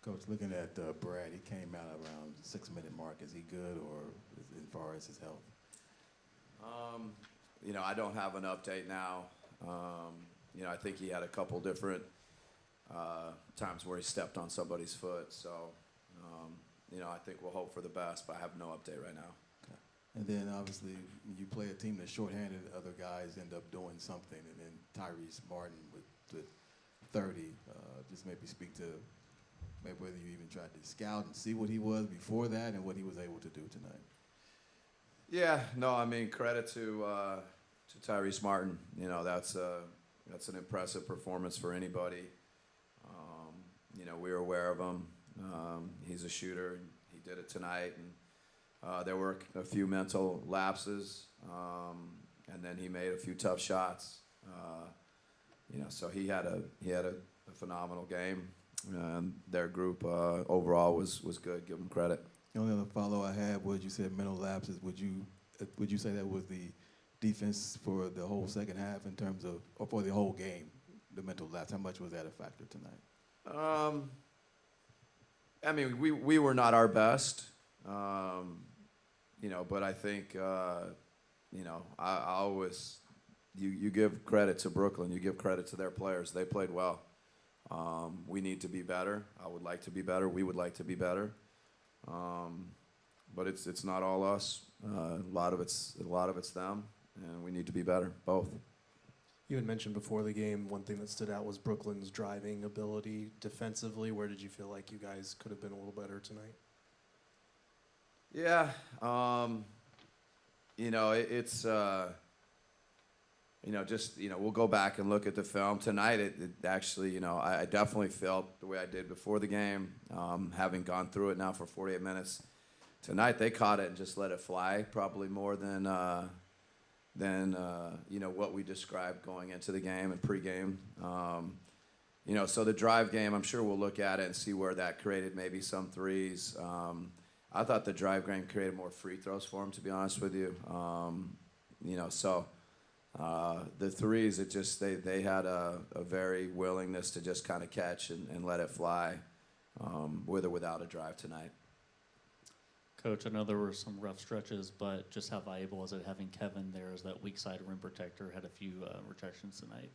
Coach, looking at Brad, he came out around 6-minute mark. Is he good, or as far as his health? I don't have an update now. I think he had a couple different times where he stepped on somebody's foot. So, I think we'll hope for the best, but I have no update right now. Okay. And then, obviously, when you play a team that's shorthanded, other guys end up doing something. And then Tyrese Martin with 30, just maybe speak to maybe whether you even tried to scout and see what he was before that and what he was able to do tonight. Yeah, no, I mean, credit to Tyrese Martin. That's an impressive performance for anybody. We were aware of him. He's a shooter. He did it tonight, and there were a few mental lapses, and then he made a few tough shots. So he had a phenomenal game, and their group overall was good. Give them credit. The only other follow I had was you said mental lapses. Would you say that was the defense for the whole second half in terms of, or for the whole game, the mental lapse? How much was that a factor tonight? I mean, we were not our best, but I think, I always, you give credit to Brooklyn, you give credit to their players. They played well. We need to be better. I would like to be better. We would like to be better. But it's not all us. A lot of it's them, and we need to be better, both. You had mentioned before the game one thing that stood out was Brooklyn's driving ability defensively. Where did you feel like you guys could have been a little better tonight? Yeah, it's we'll go back and look at the film tonight. It actually, I definitely felt the way I did before the game, having gone through it now for 48 minutes. Tonight they caught it and just let it fly, probably more than what we described going into the game and pregame. So the drive game, I'm sure we'll look at it and see where that created maybe some threes. I thought the drive game created more free throws for him, to be honest with you. The threes, they had a very willingness to just kind of catch and let it fly, with or without a drive tonight. Coach, I know there were some rough stretches, but just how valuable is it having Kevin there as that weak side rim protector? Had a few rejections tonight.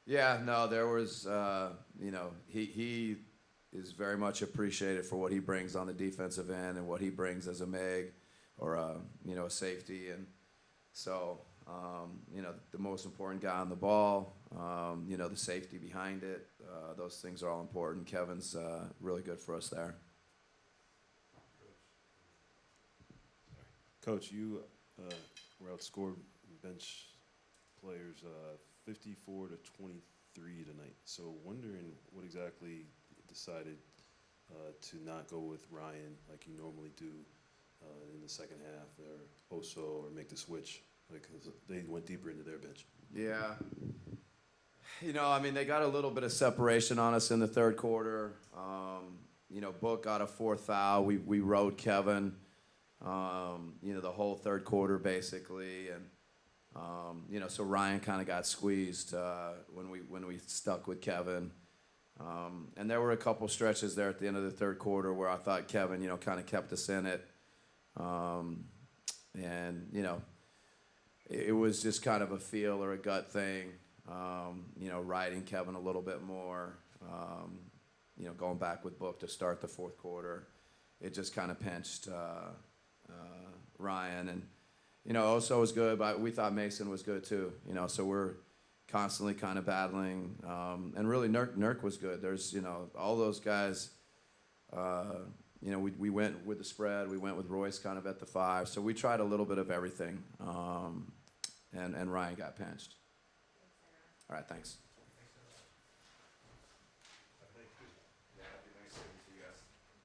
Yeah, no, there was, he is very much appreciated for what he brings on the defensive end and what he brings as a MAG or a safety. And so, the most important guy on the ball, the safety behind it, those things are all important. Kevin's really good for us there. Coach, you were outscored bench players 54-23 tonight. So wondering what exactly decided to not go with Ryan like you normally do in the second half, or Oso, or make the switch. Like they went deeper into their bench. Yeah. They got a little bit of separation on us in the third quarter. Book got a fourth foul. We rode Kevin, the whole third quarter basically. And, so Ryan kind of got squeezed when we stuck with Kevin. And there were a couple stretches there at the end of the third quarter where I thought Kevin, kind of kept us in it. It was just kind of a feel or a gut thing, riding Kevin a little bit more, going back with Book to start the fourth quarter. It just kind of pinched Ryan. And, Oso was good, but we thought Mason was good too, so we're constantly kind of battling. And really, Nurk was good. There's, all those guys, we went with the spread. We went with Royce kind of at the 5. So we tried a little bit of everything. And Ryan got pinched. All right, thanks.